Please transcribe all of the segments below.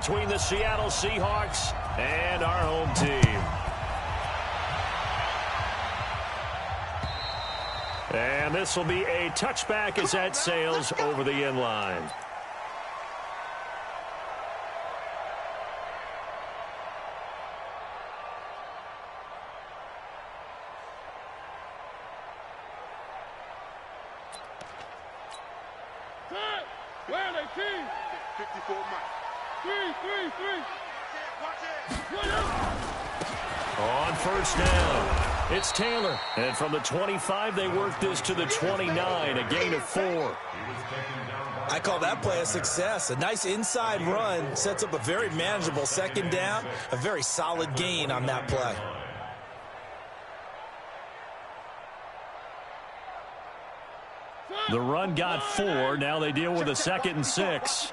Between the Seattle Seahawks and our home team. And this will be a touchback as that sails over the end line. Where are they, team? 54 miles. 3. On first down, it's Taylor. And from the 25, they work this to the 29, a gain of 4. I call that play a success. A nice inside run sets up a very manageable second down, a very solid gain on that play. The run got 4. Now they deal with a 2nd and 6.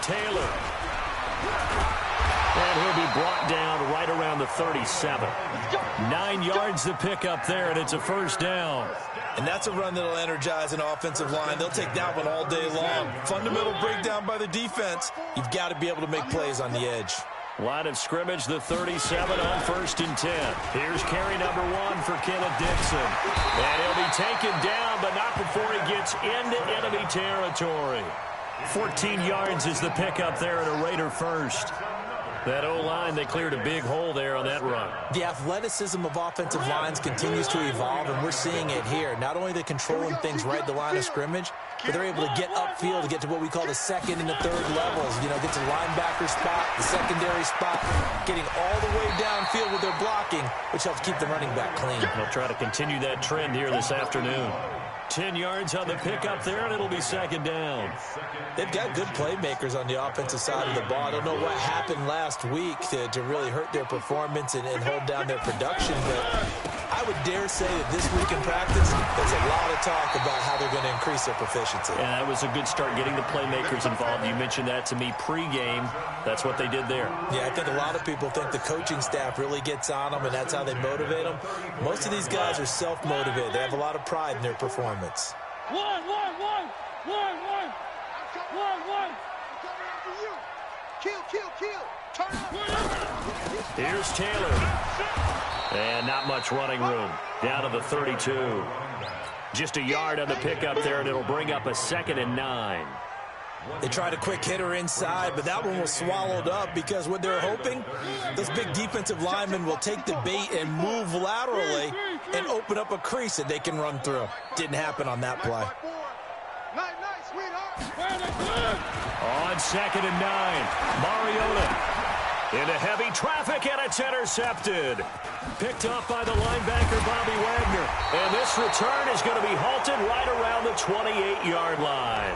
Taylor. And he'll be brought down right around the 37. 9 yards to pick up there, and it's a first down. And that's a run that'll energize an offensive line. They'll take that one all day long. Fundamental breakdown by the defense. You've got to be able to make plays on the edge. Line of scrimmage, the 37 on 1st and 10. Here's carry number 1 for Kenneth Dixon. And he'll be taken down, but not before he gets into enemy territory. 14 yards is the pickup there at a Raider first. That O-line, they cleared a big hole there on that run. The athleticism of offensive lines continues to evolve, and we're seeing it here. Not only are they controlling things right at the line of scrimmage, but they're able to get upfield to get to what we call the 2nd and the 3rd levels. You know, get to the linebacker spot, the secondary spot, getting all the way downfield with their blocking, which helps keep the running back clean. They'll try to continue that trend here this afternoon. 10 yards on the pickup there, and it'll be 2nd down. They've got good playmakers on the offensive side of the ball. I don't know what happened last week to really hurt their performance and hold down their production, but I would dare say that this week in practice, there's a lot of talk about how they're going to increase their proficiency. And that was a good start getting the playmakers involved. You mentioned that to me pregame. That's what they did there. Yeah, I think a lot of people think the coaching staff really gets on them, and that's how they motivate them. Most of these guys are self-motivated. They have a lot of pride in their performance. One. Kill. Turn up. Here's Taylor. And not much running room. Down to the 32. Just a yard on the pickup there, and it'll bring up a 2nd and 9. They tried a quick hitter inside, but that one was swallowed up because what they're hoping, those big defensive linemen will take the bait and move laterally and open up a crease that they can run through. Didn't happen on that play. On 2nd and 9, Mariota into heavy traffic, and it's intercepted. Picked up by the linebacker, Bobby Wagner. And this return is going to be halted right around the 28-yard line.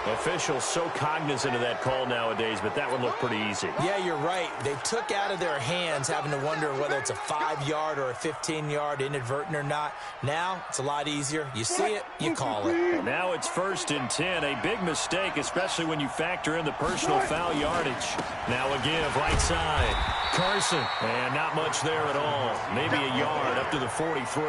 Officials so cognizant of that call nowadays, but that one looked pretty easy. Yeah, you're right. They took out of their hands having to wonder whether it's a 5-yard or a 15-yard inadvertent or not. Now, it's a lot easier. You see it, you call it. Now it's 1st and 10. A big mistake, especially when you factor in the personal foul yardage. Now a give, right side. Carson, and not much there at all. Maybe a yard up to the 43.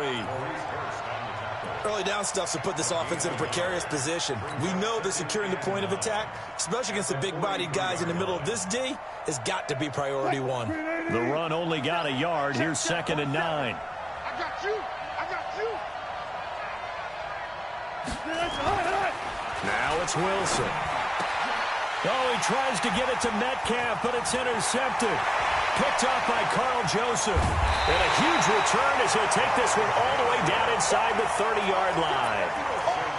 Early down stuff to put this offense in a precarious position. We know that securing the point of attack, especially against the big-bodied guys in the middle of this D, has got to be priority 1. The run only got a yard. Here's 2nd and 9. I got you. Now it's Wilson. Oh, he tries to get it to Metcalf, but it's intercepted. Picked up by Carl Joseph. And a huge return as he'll take this one all the way down inside the 30-yard line.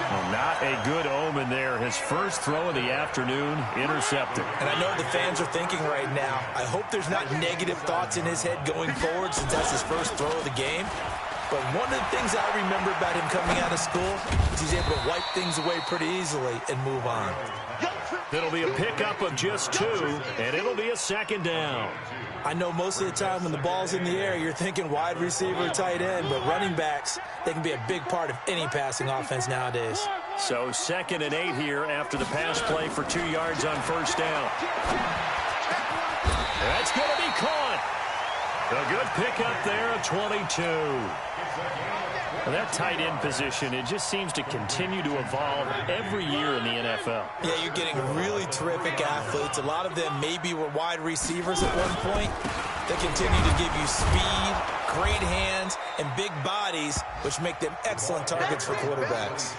Well, not a good omen there. His first throw of the afternoon, intercepted. And I know the fans are thinking right now, I hope there's not negative thoughts in his head going forward since that's his first throw of the game. But one of the things I remember about him coming out of school is he's able to wipe things away pretty easily and move on. It'll be a pickup of just 2, and it'll be a 2nd down. I know most of the time when the ball's in the air, you're thinking wide receiver, tight end, but running backs, they can be a big part of any passing offense nowadays. So 2nd and 8 here after the pass play for 2 yards on first down. That's going to be caught. A good pickup there, a 22. Well, that tight end position, it just seems to continue to evolve every year in the NFL. Yeah, you're getting really terrific athletes. A lot of them maybe were wide receivers at one point. They continue to give you speed, great hands, and big bodies, which make them excellent targets for quarterbacks.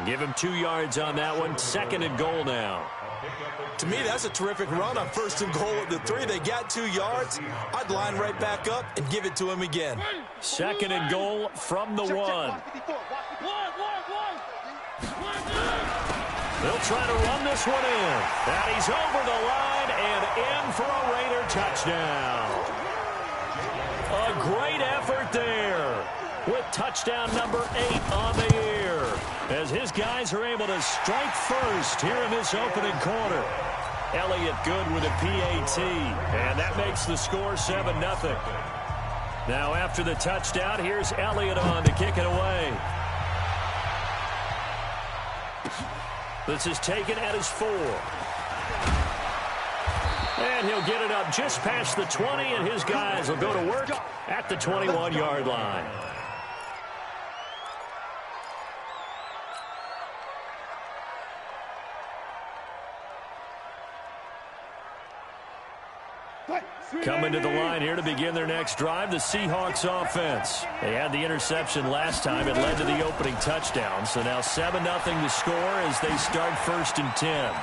Give him 2 yards on that one. 2nd and goal now. To me, that's a terrific run on 1st and goal at the 3. They got 2 yards. I'd line right back up and give it to him again. 2nd and goal from the 1. They'll try to run this one in. And he's over the line and in for a Raider touchdown. A great effort there with touchdown number 8 on the year, as his guys are able to strike first here in this opening quarter. Elliott good with a PAT, and that makes the score 7-0. Now after the touchdown, here's Elliott on to kick it away. This is taken at his 4. And he'll get it up just past the 20, and his guys will go to work at the 21-yard line. Coming to the line here to begin their next drive, the Seahawks offense. They had the interception last time. It led to the opening touchdown. So now 7-0 to score as they start 1st and 10.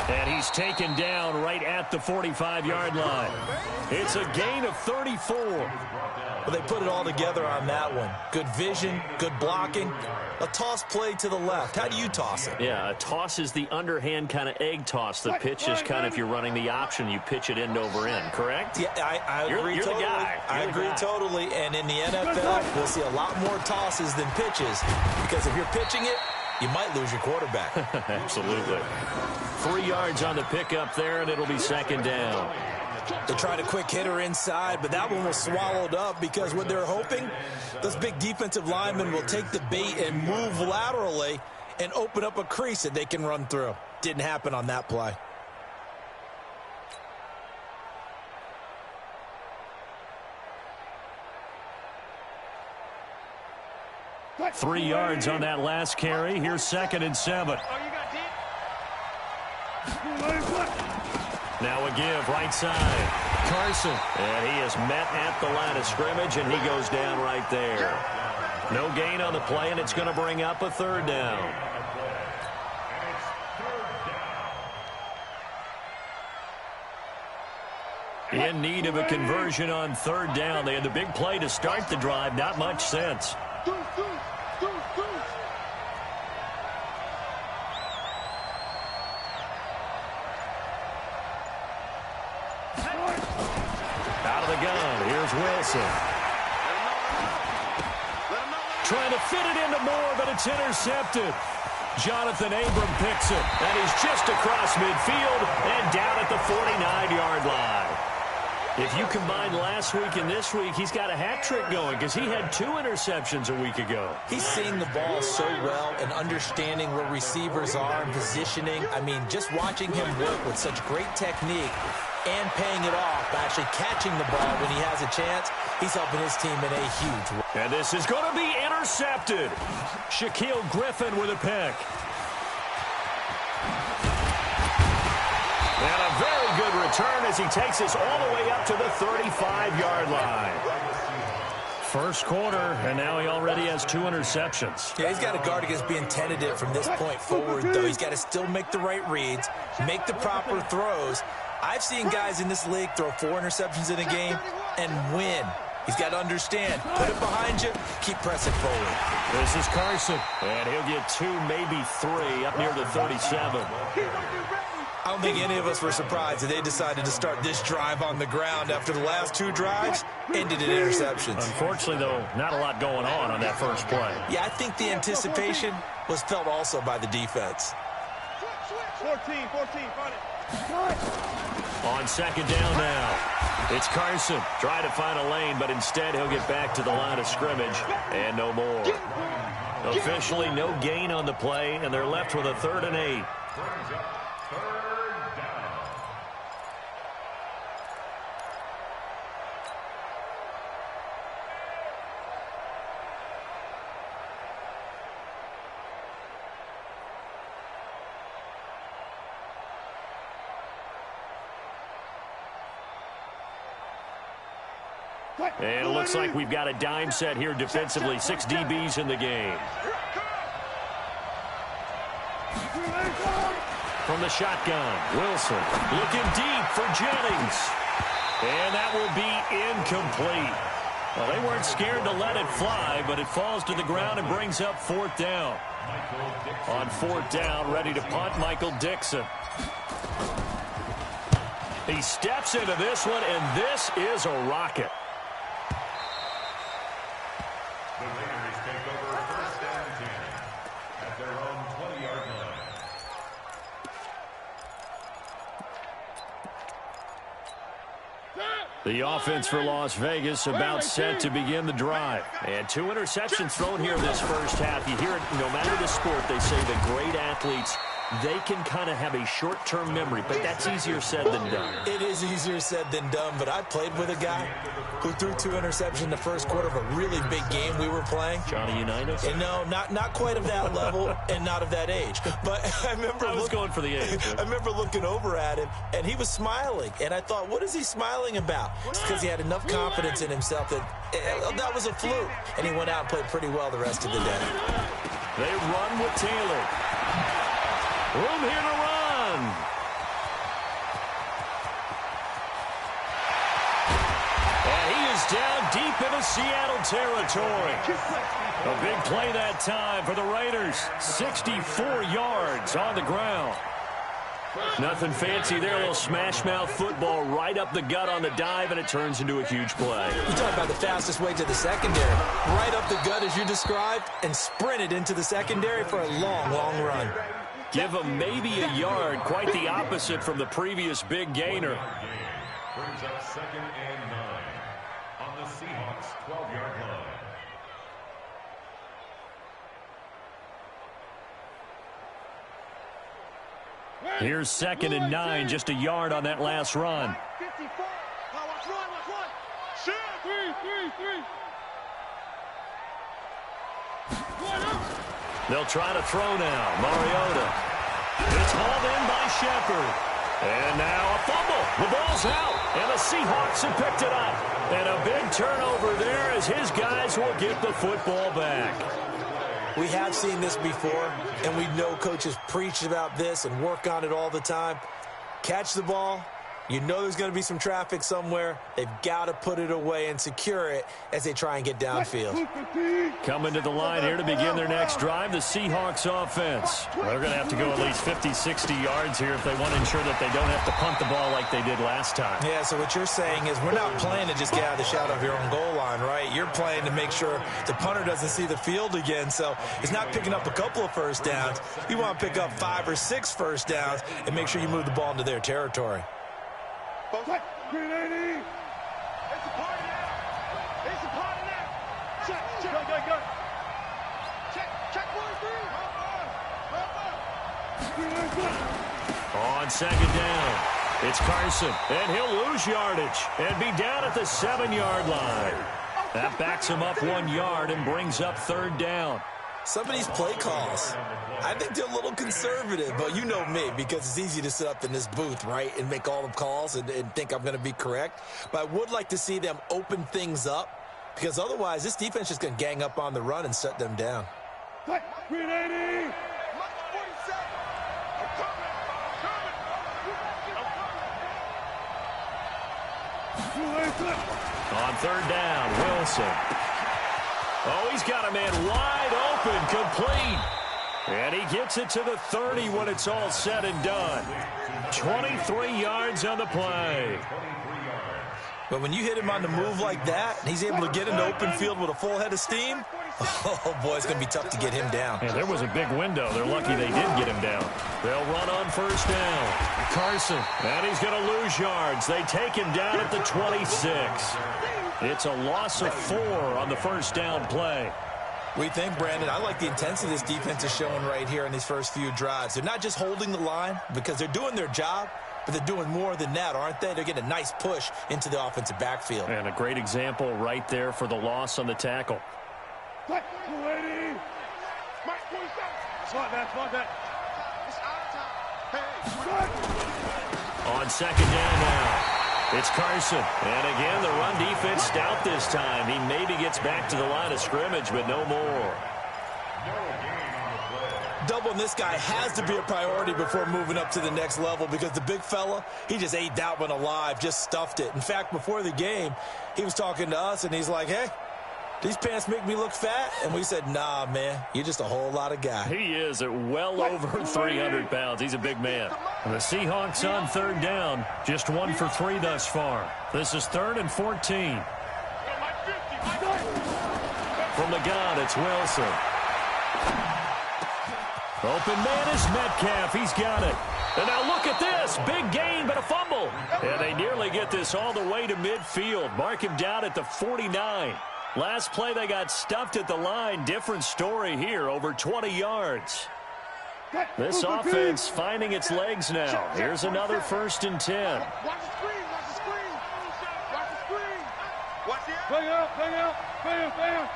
And he's taken down right at the 45-yard line. It's a gain of 34. Well, they put it all together on that one. Good vision, good blocking. A toss play to the left. How do you toss it? Yeah, a toss is the underhand kind of egg toss. The pitch is kind of, if you're running the option, you pitch it end over end, correct? Yeah, I agree you're totally. The guy. I agree totally. And in the NFL, we'll see a lot more tosses than pitches. Because if you're pitching it, you might lose your quarterback. Absolutely. 3 yards on the pickup there, and it'll be 2nd down. They tried a quick hitter inside, but that one was swallowed up because what they're hoping, those big defensive linemen will take the bait and move laterally and open up a crease that they can run through. Didn't happen on that play. Three yards on that last carry. Here's 2nd and 7. Now a give right side. Carson. And he is met at the line of scrimmage, and he goes down right there. No gain on the play, and it's going to bring up a 3rd down. In need of a conversion on 3rd down. They had the big play to start the drive. Not much sense. Out of the gun, here's Wilson. Trying to fit it into Moore, but it's intercepted. Jonathan Abram picks it, and he's just across midfield and down at the 49-yard line. If you combine last week and this week, he's got a hat trick going because he had 2 interceptions a week ago. He's seeing the ball so well and understanding where receivers are and positioning. I mean, just watching him work with such great technique and paying it off by actually catching the ball when he has a chance, he's helping his team in a huge way. And this is going to be intercepted. Shaquille Griffin with a pick. And a very good return as he takes us all the way up to the 35-yard line. First quarter, and now he already has 2 interceptions. Yeah, he's got to guard against being tentative from this point forward, though. He's got to still make the right reads, make the proper throws. I've seen guys in this league throw 4 interceptions in a game and win. He's got to understand, put it behind you, keep pressing forward. This is Carson, and he'll get 2, maybe 3, up near the 37. I don't think any of us were surprised that they decided to start this drive on the ground after the last 2 drives ended in interceptions. Unfortunately, though, not a lot going on that first play. Yeah, I think the anticipation was felt also by the defense. 14, find it. On 2nd down now, it's Carson. Trying to find a lane, but instead he'll get back to the line of scrimmage, and no more. Officially, no gain on the play, and they're left with a 3rd and 8. And it looks like we've got a dime set here defensively. 6 DBs in the game. From the shotgun, Wilson looking deep for Jennings. And that will be incomplete. Well, they weren't scared to let it fly, but it falls to the ground and brings up 4th down. On 4th down, ready to punt, Michael Dixon. He steps into this one, and this is a rocket. The Raiders take over 1st and 10 at their own 20-yard line. The offense for Las Vegas about set to begin the drive. And 2 interceptions thrown here this first half. You hear it, no matter the sport, they say that great athletes, they can kind of have a short-term memory, but that's easier said than done. It is easier said than done, but I played with a guy who threw 2 interceptions in the first quarter of a really big game we were playing. Johnny Unitas? And no, not quite of that level and not of that age. But I was going for the age. I remember looking over at him, and he was smiling. And I thought, what is he smiling about? It's because he had enough confidence in himself that was a fluke. And he went out and played pretty well the rest of the day. They run with Taylor. Room here to run. And he is down deep into Seattle territory. A big play that time for the Raiders. 64 yards on the ground. Nothing fancy there. A little smash-mouth football right up the gut on the dive, and it turns into a huge play. You talk about the fastest way to the secondary. Right up the gut, as you described, and sprinted into the secondary for a long, long run. Give him maybe a yard, quite the opposite from the previous big gainer. Brings up 2nd and 9 on the Seahawks 12-yard line. Here's 2nd and 9, just a yard on that last run. 54. Watch one. Shoot. 3. They'll try to throw now. Mariota. It's hauled in by Shepard. And now a fumble. The ball's out. And the Seahawks have picked it up. And a big turnover there as his guys will get the football back. We have seen this before, and we know coaches preach about this and work on it all the time. Catch the ball. You know there's going to be some traffic somewhere. They've got to put it away and secure it as they try and get downfield. Coming to the line here to begin their next drive, the Seahawks offense. They're going to have to go at least 50, 60 yards here if they want to ensure that they don't have to punt the ball like they did last time. Yeah, so what you're saying is we're not playing to just get out of the shadow of your own goal line, right? You're playing to make sure the punter doesn't see the field again. So it's not picking up a couple of first downs. You want to pick up 5 or 6 first downs and make sure you move the ball into their territory. Kidnatty. It's a party now. It's a party now. Check. Go. Check 1, 3. On 2nd down, it's Carson, and he'll lose yardage and be down at the 7-yard line. That backs him up 1 yard and brings up 3rd down. Some of these play calls, I think they're a little conservative, but you know me, because it's easy to sit up in this booth, right, and make all the calls and think I'm going to be correct. But I would like to see them open things up, because otherwise this defense is going to gang up on the run and shut them down. Kidnatty. On 3rd down, Wilson. Oh, he's got a man wide open, complete. And he gets it to the 30 when it's all said and done. 23 yards on the play. But when you hit him on the move like that, and he's able to get into open field with a full head of steam, oh, boy, it's going to be tough to get him down. And there was a big window. They're lucky they did get him down. They'll run on 1st down. Carson. And he's going to lose yards. They take him down at the 26. It's a loss of 4 on the 1st down play. We think, Brandon, I like the intensity this defense is showing right here in these first few drives. They're not just holding the line because they're doing their job, but they're doing more than that, aren't they? They're getting a nice push into the offensive backfield. And a great example right there for the loss on the tackle. Smart that. On 2nd down now. It's Carson. And again, the run defense stout this time. He maybe gets back to the line of scrimmage, but no more. Doubling this guy has to be a priority before moving up to the next level because the big fella, he just ate that one alive, just stuffed it. In fact, before the game, he was talking to us, and he's like, hey, these pants make me look fat? And we said, nah, man, you're just a whole lot of guy. He is at well over 300 pounds. He's a big man. And the Seahawks on third down, just 1 for 3 thus far. This is 3rd and 14. From the gun, it's Wilson. Open man is Metcalf. He's got it. And now look at this. Big gain, but a fumble. And they nearly get this all the way to midfield. Mark him down at the 49. Last play, they got stuffed at the line. Different story here, over 20 yards. This offense finding its legs now. Here's another 1st and 10. Watch the screen, watch the screen. Watch the screen. Watch the out. Bang out, bang out, bang, bang.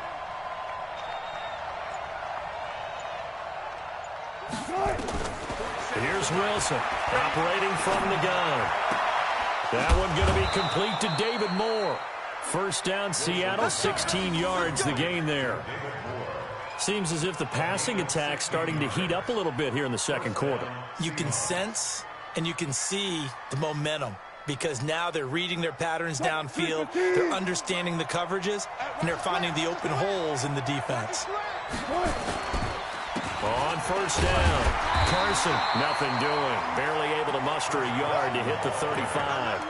Here's Wilson, operating from the gun. That one going to be complete to David Moore. First down, Seattle, 16 yards the gain there. Seems as if the passing attack's starting to heat up a little bit here in the second quarter. You can sense and you can see the momentum because now they're reading their patterns downfield, they're understanding the coverages, and they're finding the open holes in the defense. On first down, Carson, nothing doing. Barely able to muster a yard to hit the 35.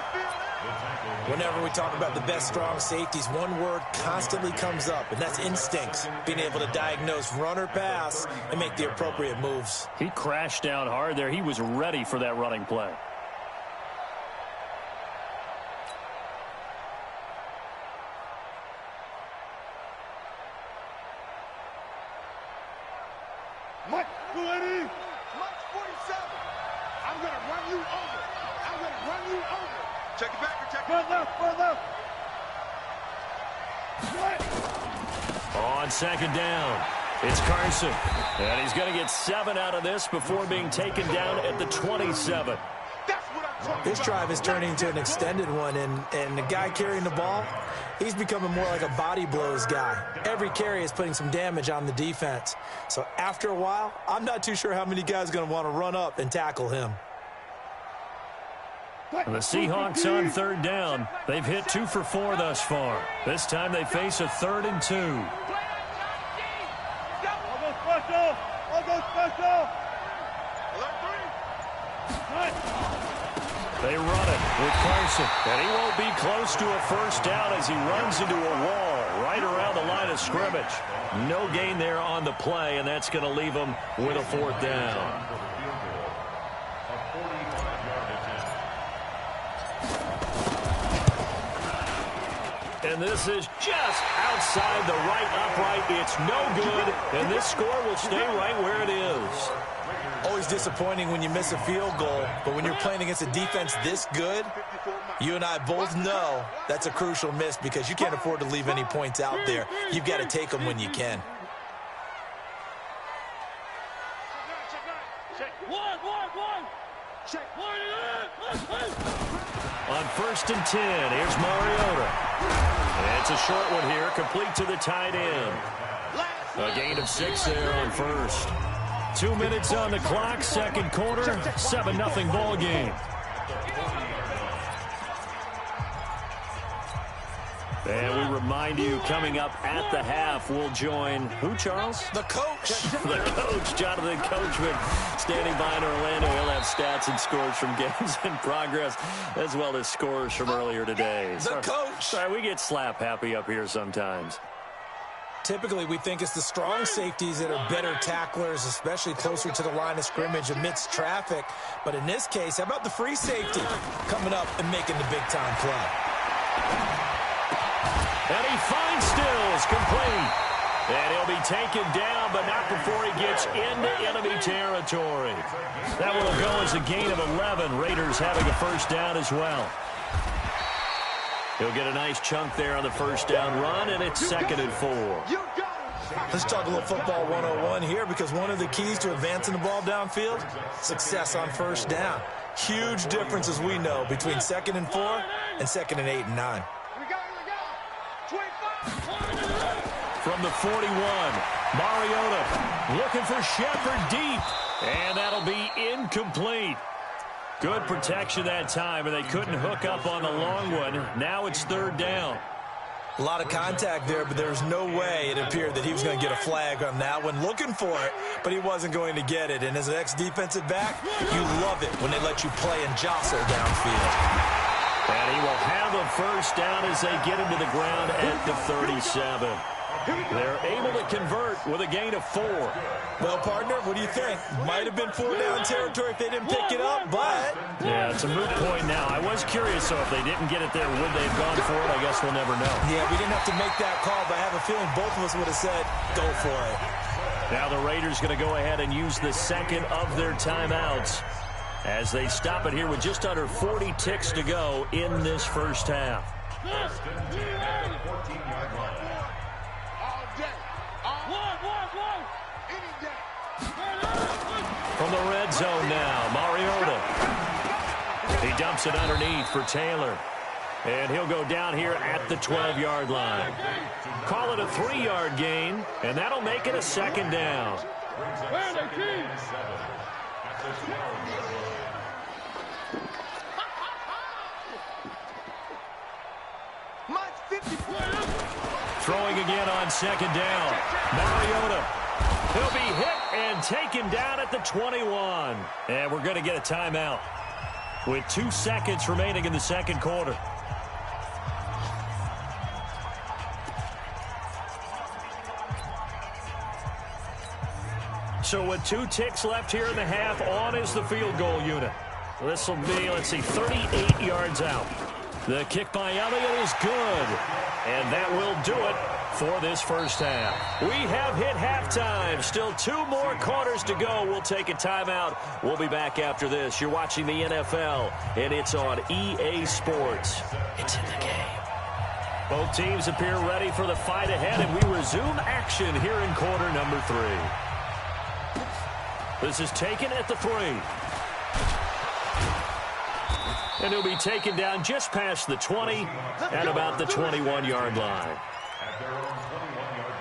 Whenever we talk about the best strong safeties, one word constantly comes up, and that's instincts. Being able to diagnose run or pass and make the appropriate moves. He crashed down hard there. He was ready for that running play. Mike, Mike 47. I'm going to run you over. I'm going to run you over. Check it back. Check it left. On second down, it's Carson. And he's going to get 7 out of this before being taken down at the 27. This drive is turning into an extended one, and the guy carrying the ball, he's becoming more like a body blows guy. Every carry is putting some damage on the defense. So after a while, I'm not too sure how many guys are going to want to run up and tackle him. And the Seahawks on third down. They've hit 2 for 4 thus far. This time they face a 3rd and 2. I'll go special. They run it with Carson. And he won't be close to a first down as he runs into a wall right around the line of scrimmage. No gain there on the play, and that's going to leave him with a 4th down. And this is just outside the right upright. It's no good, and this score will stay right where it is. Always disappointing when you miss a field goal, but when you're playing against a defense this good, you and I both know that's a crucial miss because you can't afford to leave any points out there. You've got to take them when you can. On 1st and 10, here's Mariota. It's a short one here, complete to the tight end. A gain of 6 there on first. 2 minutes on the clock, second quarter, 7-0 ball game. And we remind you, coming up at the half, we'll join, who, Charles? The coach. The coach, Jonathan Coachman, standing by in Orlando. He'll have stats and scores from games in progress, as well as scores from earlier today. The coach. Sorry, we get slap happy up here sometimes. Typically, we think it's the strong safeties that are better tacklers, especially closer to the line of scrimmage amidst traffic. But in this case, how about the free safety coming up and making the big-time play? And he finds Stills, complete. And he'll be taken down, but not before he gets into enemy territory. That will go as a gain of 11. Raiders having a first down as well. He'll get a nice chunk there on the first down run, and it's 2nd and 4. Let's talk a little football 101 here, because one of the keys to advancing the ball downfield, success on first down. Huge difference, as we know, between 2nd and 4 and 2nd and 8 and 9. Here we go. 25. From the 41, Mariota looking for Shepard deep, and that'll be incomplete. Good protection that time, and they couldn't hook up on the long one. Now it's 3rd down. A lot of contact there, but there's no way it appeared that he was going to get a flag on that one. Looking for it, but he wasn't going to get it. And as an ex-defensive back, you love it when they let you play and jostle downfield. And he will have a first down as they get him to the ground at the 37. They're able to convert with a gain of 4. Well, partner, what do you think? Might have been 4-down territory if they didn't pick it up, but... Yeah, it's a moot point now. I was curious, so if they didn't get it there, would they have gone for it? I guess we'll never know. Yeah, we didn't have to make that call, but I have a feeling both of us would have said, go for it. Now the Raiders going to go ahead and use the second of their timeouts as they stop it here with just under 40 ticks to go in this first half. First and 10 at the 14-yard line. All day. One. Any day. From the red zone now, Mariota. He dumps it underneath for Taylor. And he'll go down here at the 12-yard line. Call it a 3-yard gain, and that'll make it a 2nd down. Throwing again on 2nd down. Mariota. He'll be hit and taken down at the 21. And we're going to get a timeout with 2 seconds remaining in the second quarter. So with 2 ticks left here in the half, on is the field goal unit. This will be, 38 yards out. The kick by Elliott is good. And that will do it for this first half. We have hit halftime. Still 2 more quarters to go. We'll take a timeout. We'll be back after this. You're watching the NFL, and it's on EA Sports. It's in the game. Both teams appear ready for the fight ahead, and we resume action here in quarter number 3. This is taken at the 3. And he'll be taken down just past the 20 at about the 21-yard line. At their own 21-yard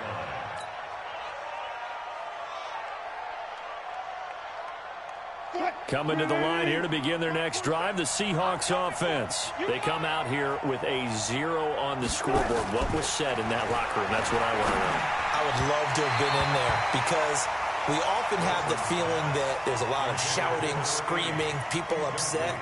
line. Coming to the line here to begin their next drive, the Seahawks offense. They come out here with a 0 on the scoreboard. What was said in that locker room? That's what I want to know. I would love to have been in there because we often have the feeling that there's a lot of shouting, screaming, people upset.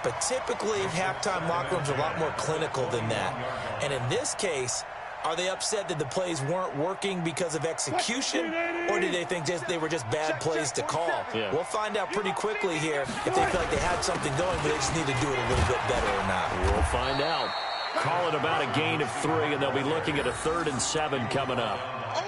But typically, halftime locker rooms are a lot more clinical than that. And in this case, are they upset that the plays weren't working because of execution? Or did they think they were just bad plays to call? Yeah. We'll find out pretty quickly here if they feel like they had something going, but they just need to do it a little bit better or not. We'll find out. Call it about a gain of 3, and they'll be looking at a 3rd and 7 coming up.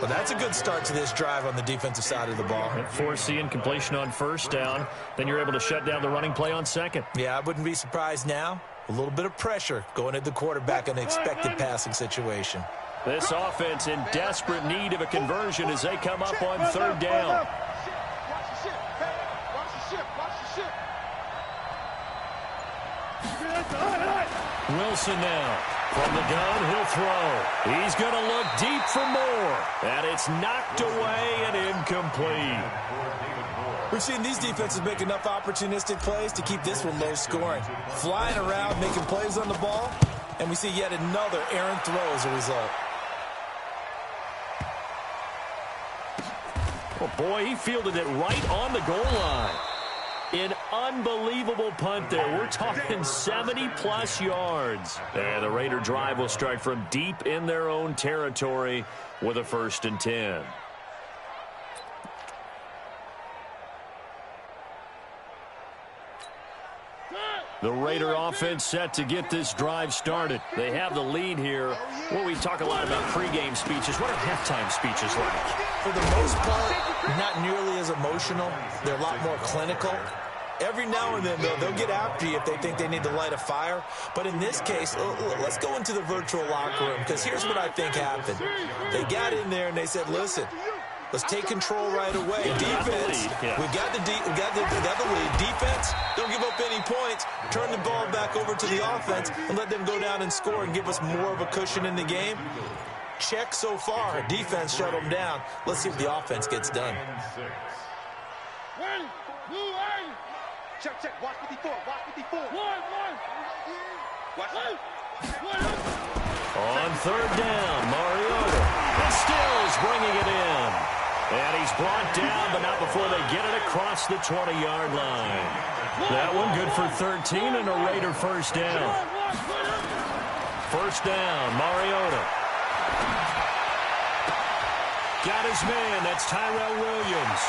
Well, that's a good start to this drive on the defensive side of the ball. Forcing completion on 1st down. Then you're able to shut down the running play on 2nd. Yeah, I wouldn't be surprised now. A little bit of pressure going at the quarterback in an expected passing situation. This offense in desperate need of a conversion as they come up on 3rd down. Wilson now. From the gun, he'll throw. He's going to look deep for more. And it's knocked away and incomplete. We've seen these defenses make enough opportunistic plays to keep this one low scoring. Flying around, making plays on the ball, and we see yet another errant throw as a result. Oh, boy, he fielded it right on the goal line. An unbelievable punt there. We're talking 70-plus yards. And the Raider drive will start from deep in their own territory with a 1st and 10. The Raider offense set to get this drive started. They have the lead here. Well, we talk a lot about pregame speeches. What are halftime speeches like? For the most part, not nearly as emotional. They're a lot more clinical. Every now and then, though, they'll get after you if they think they need to light a fire. But in this case, let's go into the virtual locker room, because here's what I think happened. They got in there and they said, listen, Let's take control right away. Defense, we got the lead. Defense, don't give up any points. Turn the ball back over to the offense and let them go down and score and give us more of a cushion in the game. Check so far. Defense shut them down. Let's see what the offense gets done. Check. Watch 54. Watch 54. Watch. On third down, Mariota. And Stills bringing it in. And he's brought down, but not before they get it across the 20-yard line. That one good for 13 and a Raider first down. First down, Mariota. Got his man. That's Tyrell Williams.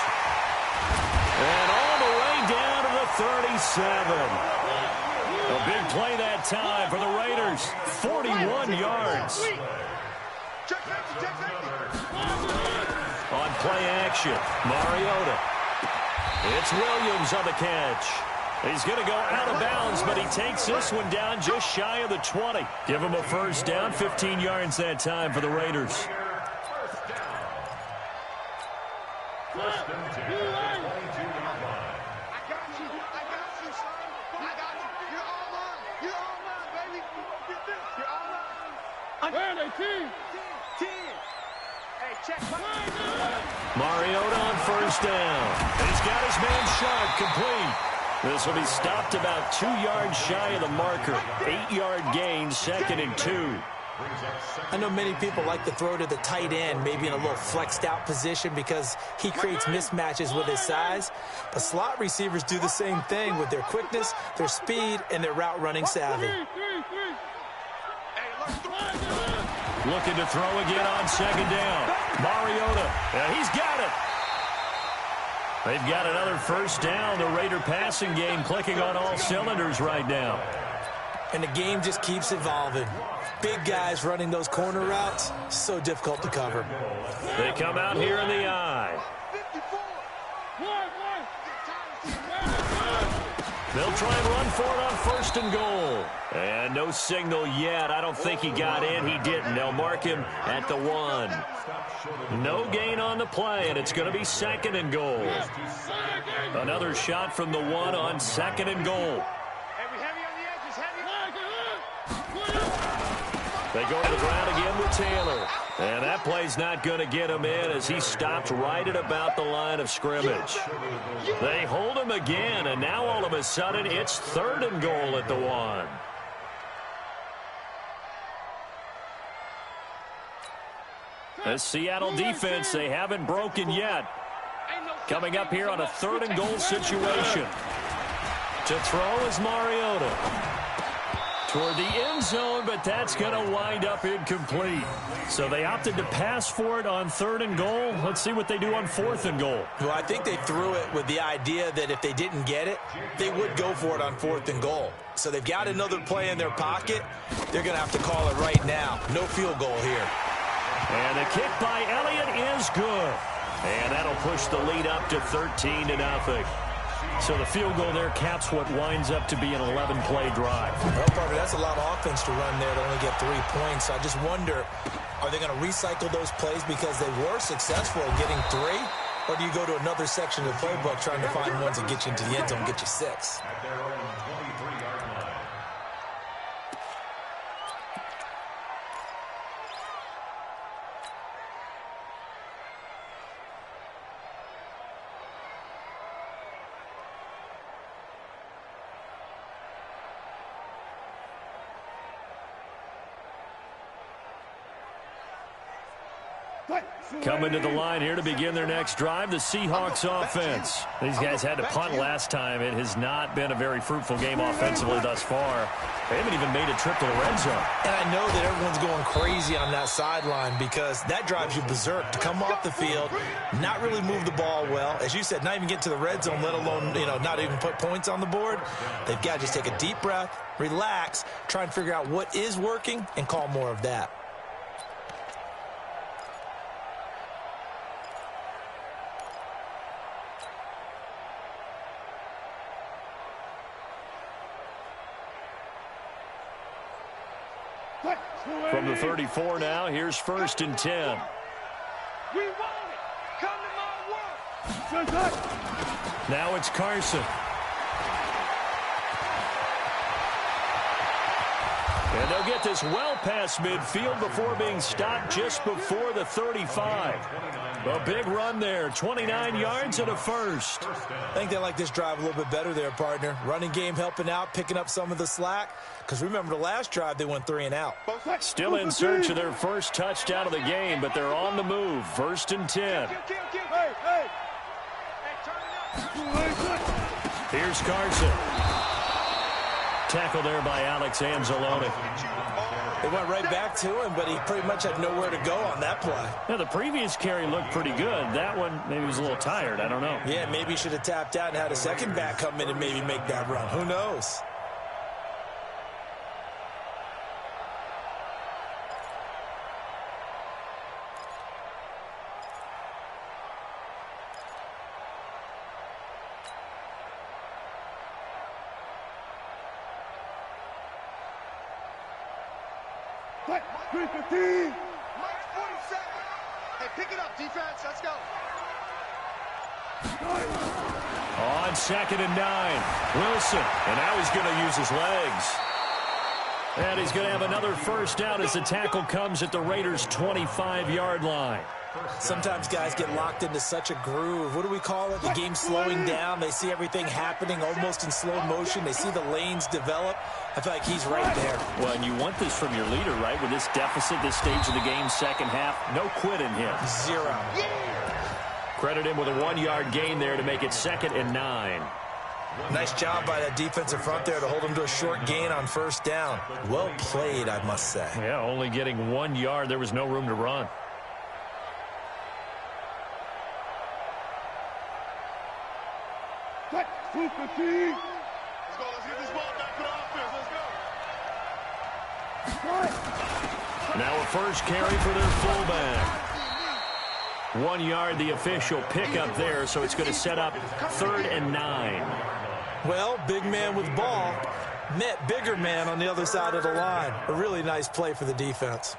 And all the way down to the 37. A big play that time for the Raiders. 41 yards. On play action, Mariota. It's Williams on the catch. He's going to go out of bounds, but he takes this one down just shy of the 20. Give him a first down, 15 yards that time for the Raiders. First and 10 at the 22-yard line. I got you, son. I got you. You're all mine. You're all mine, baby. Get this. You're all mine. Where are they? 10. Hey, check. Mariota on first down. And he's got his man Sharp complete. This will be stopped about 2 yards shy of the marker. 8-yard gain, 2nd and 2. I know many people like to throw to the tight end, maybe in a little flexed out position because he creates mismatches with his size. But slot receivers do the same thing with their quickness, their speed, and their route running savvy. Looking to throw again on second down. Mariota, yeah, he's got it. They've got another first down. The Raider passing game clicking on all cylinders right now. And the game just keeps evolving. Big guys running those corner routes, so difficult to cover. They come out here in the eye. They'll try and run for it on first and goal. And no signal yet. I don't think he got in. He didn't. They'll mark him at the 1. No gain on the play, and it's going to be 2nd and goal. Another shot from the 1 on 2nd and goal. They go to the ground again with Taylor. And that play's not going to get him in as he stopped right at about the line of scrimmage. They hold him again, and now all of a sudden it's 3rd and goal at the 1. The Seattle defense, they haven't broken yet. Coming up here on a 3rd and goal situation. To throw is Mariota. Toward the end zone, but that's going to wind up incomplete. So they opted to pass for it on 3rd and goal. Let's see what they do on 4th and goal. Well, I think they threw it with the idea that if they didn't get it, they would go for it on 4th and goal. So they've got another play in their pocket. They're going to have to call it right now. No field goal here. And the kick by Elliott is good. And that'll push the lead up to 13-0. So the field goal there caps what winds up to be an 11-play drive. Well, Parker, that's a lot of offense to run there to only get 3 points. I just wonder, are they going to recycle those plays because they were successful in getting 3? Or do you go to another section of the playbook trying to find ones that get you into the end zone and get you 6? At their own 23-yard line. Coming to the line here to begin their next drive, the Seahawks offense. These guys had to punt last time. It has not been a very fruitful game offensively thus far. They haven't even made a trip to the red zone. And I know that everyone's going crazy on that sideline because that drives you berserk to come off the field, not really move the ball well. As you said, not even get to the red zone, let alone, not even put points on the board. They've got to just take a deep breath, relax, try and figure out what is working and call more of that. From the 34 now, here's 1st and 10. We want it. Come Now it's Carson. And they'll get this well past midfield before being stopped just before the 35. A big run there, 29 yards and a first. I think they like this drive a little bit better there, partner. Running game helping out, picking up some of the slack. Because remember, the last drive, they went 3 and out. Still in search of their first touchdown of the game, but they're on the move. 1st and 10. Here's Carson. Tackle there by Alex Anzalone. They went right back to him, but he pretty much had nowhere to go on that play. Now, the previous carry looked pretty good. That one, maybe he was a little tired. I don't know. Yeah, maybe he should have tapped out and had a second back come in and maybe make that run. Who knows? Mike 47. Hey, pick it up, defense. Let's go. On 2nd and 9. Wilson. And now he's going to use his legs. And he's going to have another first down as the tackle comes at the Raiders' 25-yard line. Sometimes guys get locked into such a groove. What do we call it? The game's slowing down. They see everything happening almost in slow motion. They see the lanes develop. I feel like he's right there. Well, and you want this from your leader, right? With this deficit, this stage of the game, second half, no quit in him. 0. Credit him with a 1-yard gain there to make it 2nd and 9. Nice job by that defensive front there to hold him to a short gain on first down. Well played, I must say. Yeah, only getting 1 yard. There was no room to run. Let's go. Let's get this ball back to the offense. Let's go. Now a first carry for their fullback. 1 yard, the official pickup there, so it's going to set up 3rd and 9. Well, big man with ball met bigger man on the other side of the line. A really nice play for the defense.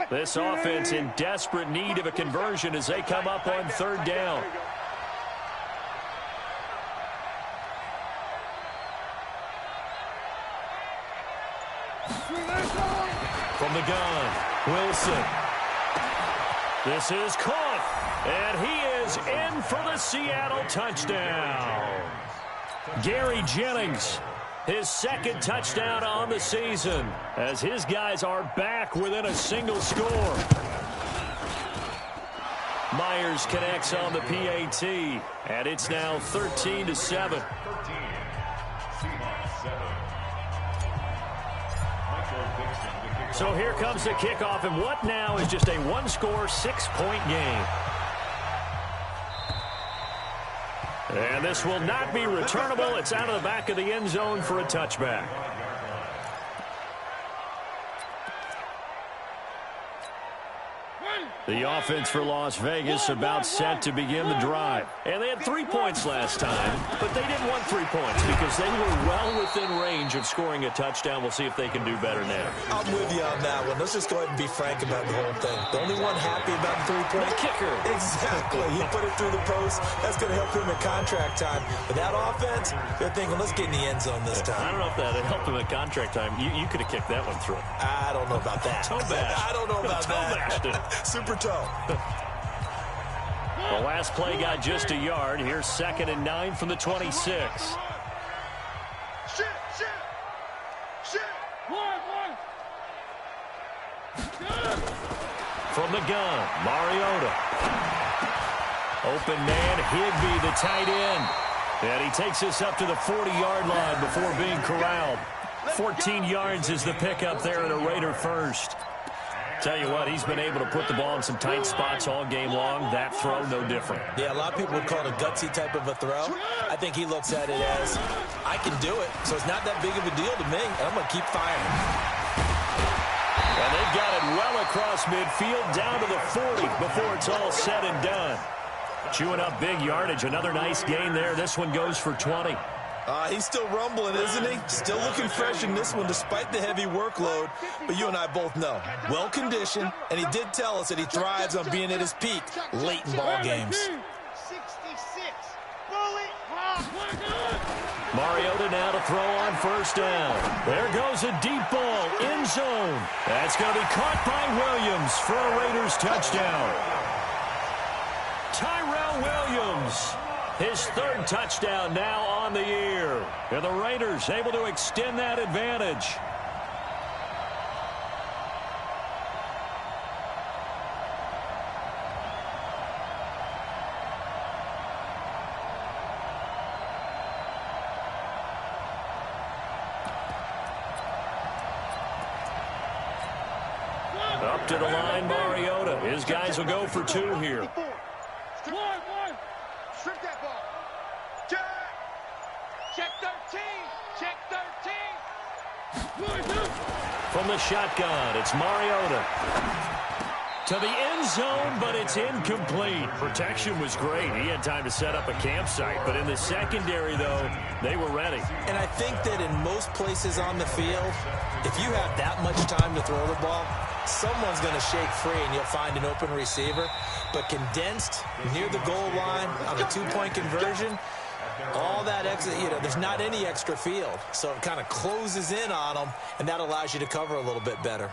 This offense in desperate need of a conversion as they come up on 3rd down. From the gun, Wilson. This is caught, and he is in for the Seattle touchdown. Gary Jennings, his 2nd touchdown on the season, as his guys are back within a single score. Myers connects on the PAT, and it's now 13-7. So here comes the kickoff, and what now is just a 1-score, 6-point game. And this will not be returnable. It's out of the back of the end zone for a touchback. The offense for Las Vegas about set to begin the drive. And they had 3 points last time, but they didn't want 3 points because they were well within range of scoring a touchdown. We'll see if they can do better now. I'm with you on that one. Let's just go ahead and be frank about the whole thing. The only one happy about the 3-point kicker. Exactly. He put it through the post. That's going to help him in contract time. But that offense, they're thinking, let's get in the end zone this time. I don't know if that helped him in contract time. You could have kicked that one through. I don't know about that. Toe bash. I don't know about that. Bashed it. Super toe. The last play got just a yard. Here's 2nd and 9 from the 26. Shit. From the gun, Mariota. Open man, Higbee, the tight end. And he takes us up to the 40-yard line before being corralled. 14 yards is the pickup there at a Raider first. Tell you what, he's been able to put the ball in some tight spots all game long. That throw, no different. Yeah, a lot of people would call it a gutsy type of a throw. I think he looks at it as, I can do it, so it's not that big of a deal to me, and I'm going to keep firing. And they've got it well across midfield down to the 40 before it's all said and done. Chewing up big yardage. Another nice gain there. This one goes for 20. He's still rumbling, isn't he? Still looking fresh in this one despite the heavy workload. But you and I both know, well-conditioned, and he did tell us that he thrives on being at his peak late in ball games. 66. Bully. Mariota now to throw on first down. There goes a deep ball, end zone. That's going to be caught by Williams for a Raiders touchdown. Tyrell Williams, his third touchdown now on the year. And the Raiders able to extend that advantage. Up to the line, Mariota. His guys will go for 2 here. One. Strip that ball. Check 13. Check 13. From the shotgun, it's Mariota. To the end zone, but it's incomplete. Protection was great. He had time to set up a campsite. But in the secondary, though, they were ready. And I think that in most places on the field, if you have that much time to throw the ball, someone's going to shake free and you'll find an open receiver. But condensed near the goal line on a 2-point conversion, all that extra, there's not any extra field. So it kind of closes in on them, and that allows you to cover a little bit better.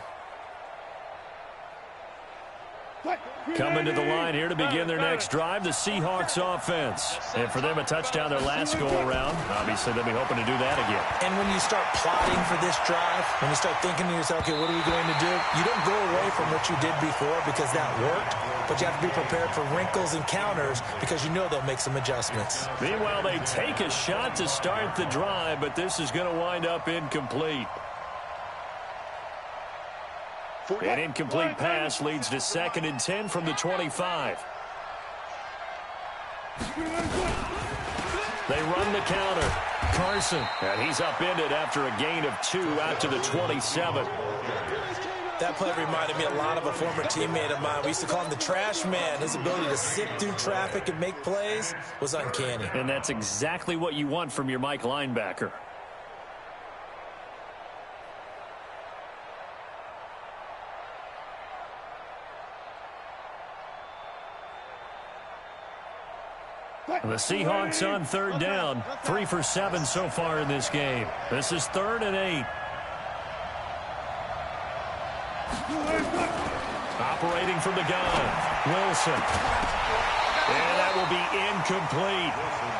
Coming to the line here to begin their next drive, the Seahawks offense. And for them, a touchdown their last go-around. Obviously, they'll be hoping to do that again. And when you start plotting for this drive, when you start thinking to yourself, okay, what are we going to do? You don't go away from what you did before because that worked, but you have to be prepared for wrinkles and counters because you know they'll make some adjustments. Meanwhile, they take a shot to start the drive, but this is going to wind up incomplete. An incomplete pass leads to 2nd and 10 from the 25. They run the counter. Carson, and he's upended after a gain of 2 out to the 27. That play reminded me a lot of a former teammate of mine. We used to call him the trash man. His ability to sift through traffic and make plays was uncanny. And that's exactly what you want from your Mike linebacker. The Seahawks on 3rd down. 3 for 7 so far in this game. This is 3rd and 8. Operating from the gun, Wilson. And that will be incomplete.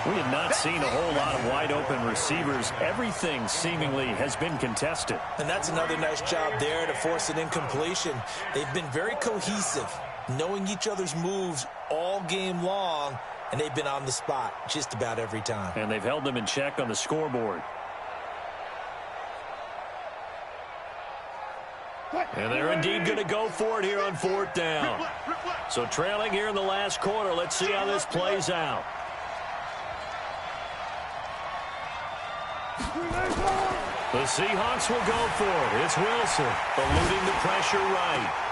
We have not seen a whole lot of wide open receivers. Everything seemingly has been contested. And that's another nice job there to force an incompletion. They've been very cohesive, knowing each other's moves all game long. And they've been on the spot just about every time. And they've held them in check on the scoreboard. And they're indeed going to go for it here on 4th down. So trailing here in the last quarter. Let's see how this plays out. The Seahawks will go for it. It's Wilson eluding the pressure right.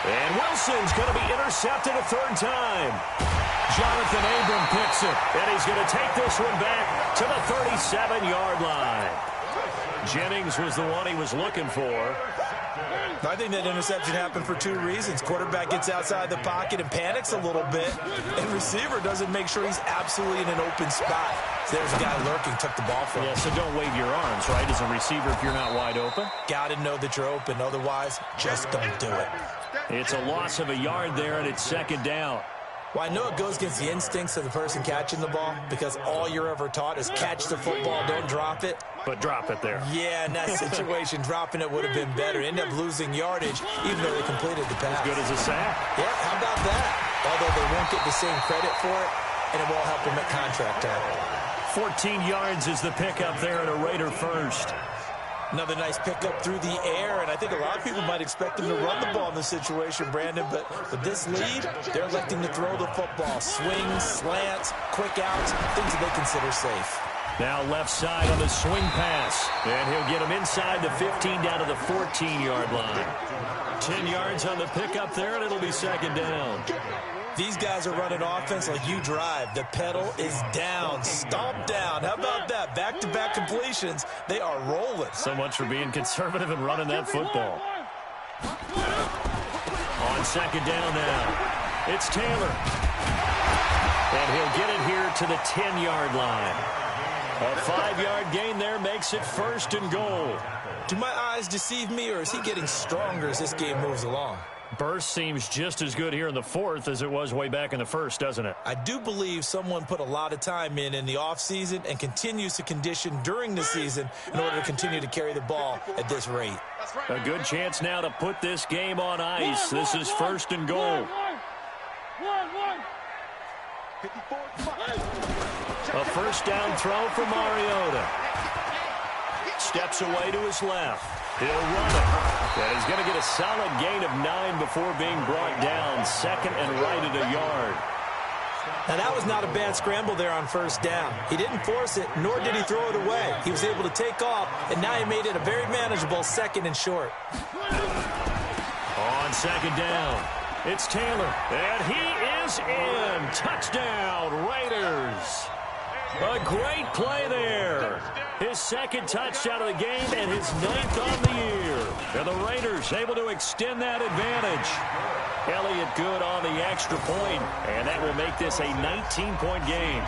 And Wilson's going to be intercepted a 3rd time. Jonathan Abram picks it, and he's going to take this one back to the 37-yard line. Jennings was the one he was looking for. I think that interception happened for 2 reasons. Quarterback gets outside the pocket and panics a little bit, and receiver doesn't make sure he's absolutely in an open spot. So there's a guy lurking, took the ball from him. Yeah, so don't wave your arms, right, as a receiver if you're not wide open. Got to know that you're open. Otherwise, just don't do it. It's a loss of a yard there, and it's 2nd down. Well, I know it goes against the instincts of the person catching the ball because all you're ever taught is catch the football, don't drop it. But drop it there. Yeah, in that situation, dropping it would have been better. End up losing yardage, even though they completed the pass. As good as a sack. Yeah, how about that? Although they won't get the same credit for it, and it won't help them at contract time. 14 yards is the pickup there at a Raider first. Another nice pickup through the air, and I think a lot of people might expect them to run the ball in this situation, Brandon, but with this lead, they're electing to throw the football. Swings, slants, quick outs, things that they consider safe. Now left side on the swing pass. And he'll get him inside the 15 down to the 14-yard line. 10 yards on the pickup there, and it'll be second down. These guys are running offense like you drive. The pedal is down, stomp down. How about that? Back-to-back completions. They are rolling. So much for being conservative and running that football. On second down now, it's Taylor. And he'll get it here to the 10-yard line. A 5-yard gain there makes it first and goal. Do my eyes deceive me, or is he getting stronger as this game moves along? Burst seems just as good here in the fourth as it was way back in the first, doesn't it? I do believe someone put a lot of time in the offseason and continues to condition during the season in order to continue to carry the ball at this rate. A good chance now to put this game on ice. This is first and goal. A first down throw for Mariota. Steps away to his left. He'll run it. And he's going to get a solid gain of 9 before being brought down. Second and right at a yard. Now, that was not a bad scramble there on first down. He didn't force it, nor did he throw it away. He was able to take off, and now he made it a very manageable second and short. On second down, it's Taylor. And he is in. Touchdown, Raiders. A great play there. His second touchdown of the game and his 9th on the year. And the Raiders able to extend that advantage. Elliott good on the extra point, and that will make this a 19-point game.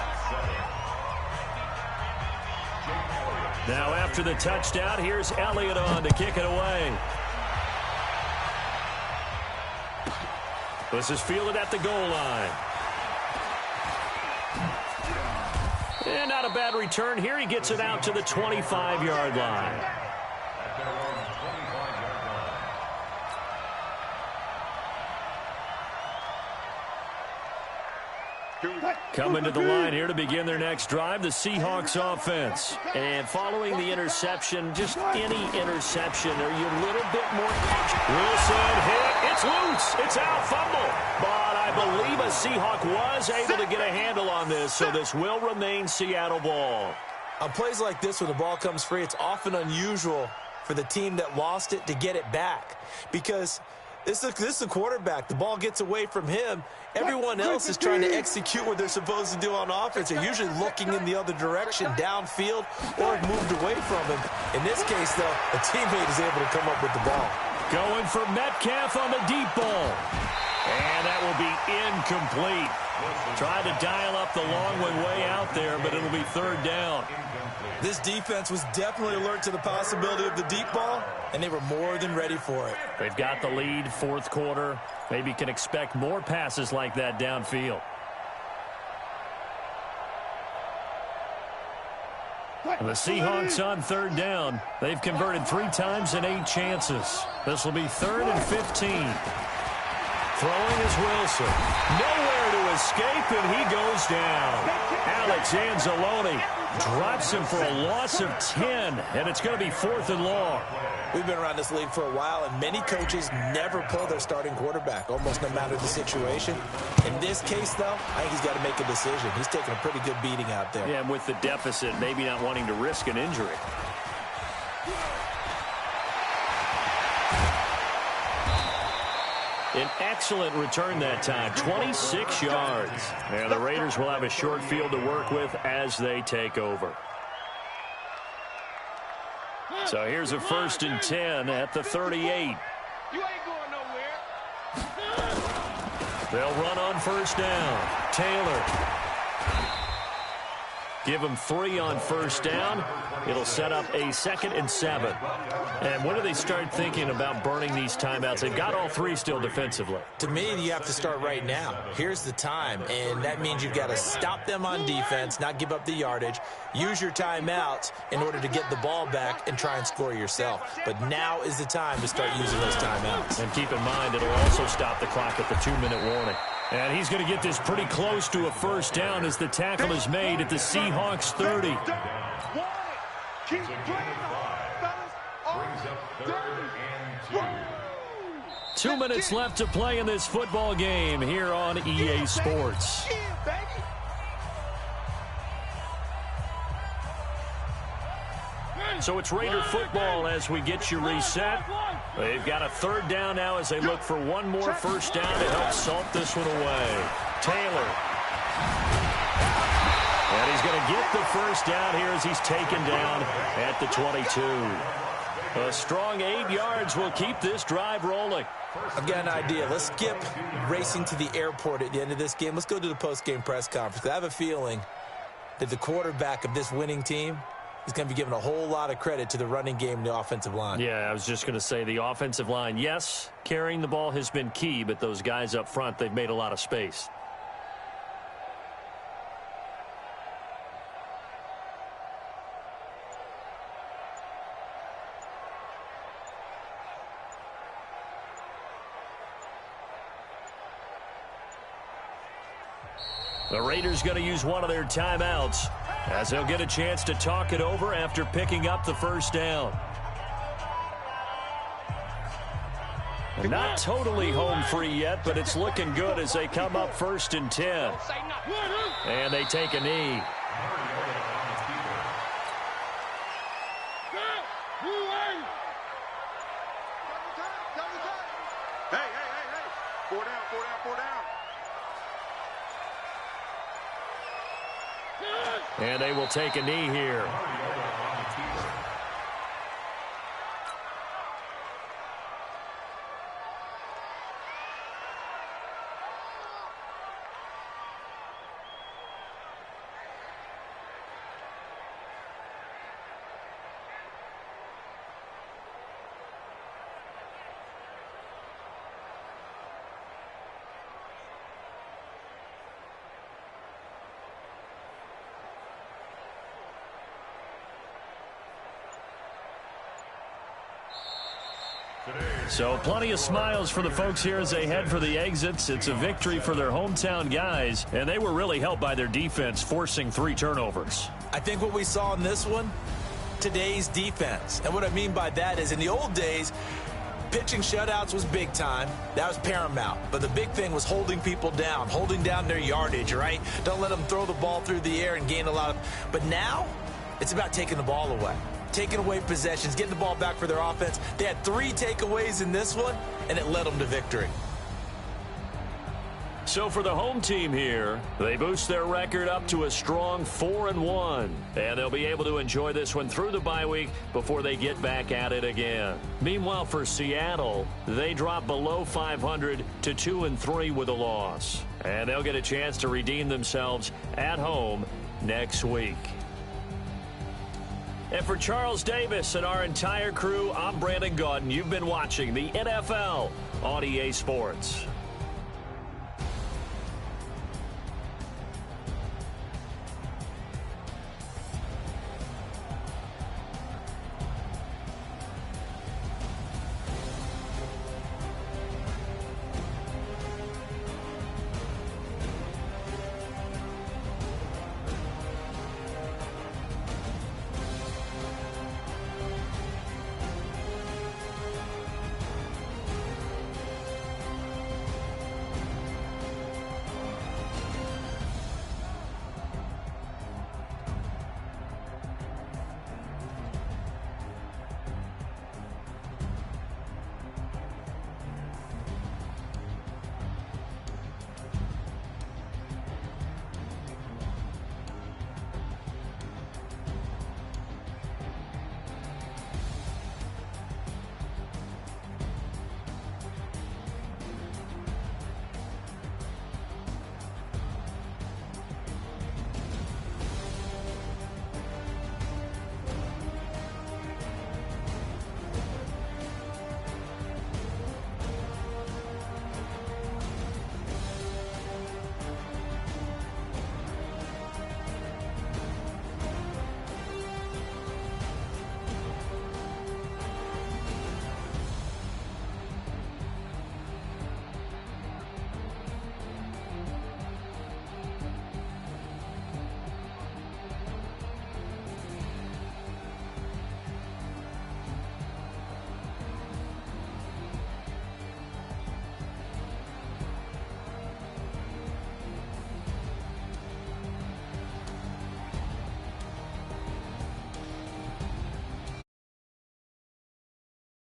Now after the touchdown, here's Elliott on to kick it away. This is fielded at the goal line. And not a bad return here. He gets it out to the 25-yard line. Coming to the line here to begin their next drive, the Seahawks offense. And following the interception, just any interception, are you a little bit more cautious? Wilson hit. It's loose. It's out. Fumble. But I believe a Seahawk was able to get a handle on this, so this will remain Seattle ball. On plays like this, when the ball comes free, it's often unusual for the team that lost it to get it back. Because this is the quarterback. The ball gets away from him. Everyone else is trying to execute what they're supposed to do on offense. They're usually looking in the other direction, downfield, or have moved away from him. In this case, though, a teammate is able to come up with the ball. Going for Metcalf on the deep ball. And that will be incomplete. Tried to dial up the long one way out there, but it'll be third down. This defense was definitely alert to the possibility of the deep ball, and they were more than ready for it. They've got the lead, fourth quarter. Maybe can expect more passes like that downfield. And the Seahawks on third down. They've converted 3 times in 8 chances. This will be 3rd and 15. Throwing is Wilson. Nowhere to escape, and he goes down. Alex Anzalone drops him for a loss of 10, and it's going to be 4th and long. We've been around this league for a while, and many coaches never pull their starting quarterback, almost no matter the situation. In this case, though, I think he's got to make a decision. He's taking a pretty good beating out there. Yeah, and with the deficit, maybe not wanting to risk an injury. An excellent return that time, 26 yards. And the Raiders will have a short field to work with as they take over. So here's a 1st and 10 at the 38. You ain't going nowhere. They'll run on first down. Taylor. Give them 3 on first down. It'll set up a 2nd and 7. And when do they start thinking about burning these timeouts? They've got all 3 still defensively. To me, you have to start right now. Here's the time, and that means you've got to stop them on defense, not give up the yardage, use your timeouts in order to get the ball back and try and score yourself. But now is the time to start using those timeouts. And keep in mind, it'll also stop the clock at the 2-minute warning. And he's going to get this pretty close to a first down as the tackle is made at the Seahawks 30. Keep playing on, 2 minutes left to play in this football game here on EA Sports. So it's Raider football as we get you reset. They've got a third down now as they look for one more first down to help salt this one away. Taylor. And he's going to get the first down here as he's taken down at the 22. A strong 8 yards will keep this drive rolling. I've got an idea. Let's skip racing to the airport at the end of this game. Let's go to the post-game press conference. I have a feeling that the quarterback of this winning team is going to be given a whole lot of credit to the running game and the offensive line. Yeah, I was just going to say the offensive line, yes, carrying the ball has been key, but those guys up front, they've made a lot of space. The Raiders going to use one of their timeouts as they'll get a chance to talk it over after picking up the first down. Not totally home free yet, but it's looking good as they come up 1st and 10. And they take a knee. Hey. 4 down. And they will take a knee here. So plenty of smiles for the folks here as they head for the exits. It's a victory for their hometown guys, and they were really helped by their defense, forcing 3 turnovers. I think what we saw in this one, today's defense. And what I mean by that is in the old days, pitching shutouts was big time. That was paramount. But the big thing was holding people down, holding down their yardage, right? Don't let them throw the ball through the air and gain a lot of... But now, it's about taking the ball away. Taking away possessions, getting the ball back for their offense. They had 3 takeaways in this one, and it led them to victory. So for the home team here, they boost their record up to a strong 4-1. And they'll be able to enjoy this one through the bye week before they get back at it again. Meanwhile, for Seattle, they drop below 500 to 2-3 with a loss. And they'll get a chance to redeem themselves at home next week. And for Charles Davis and our entire crew, I'm Brandon Gaudin. You've been watching the NFL on EA Sports.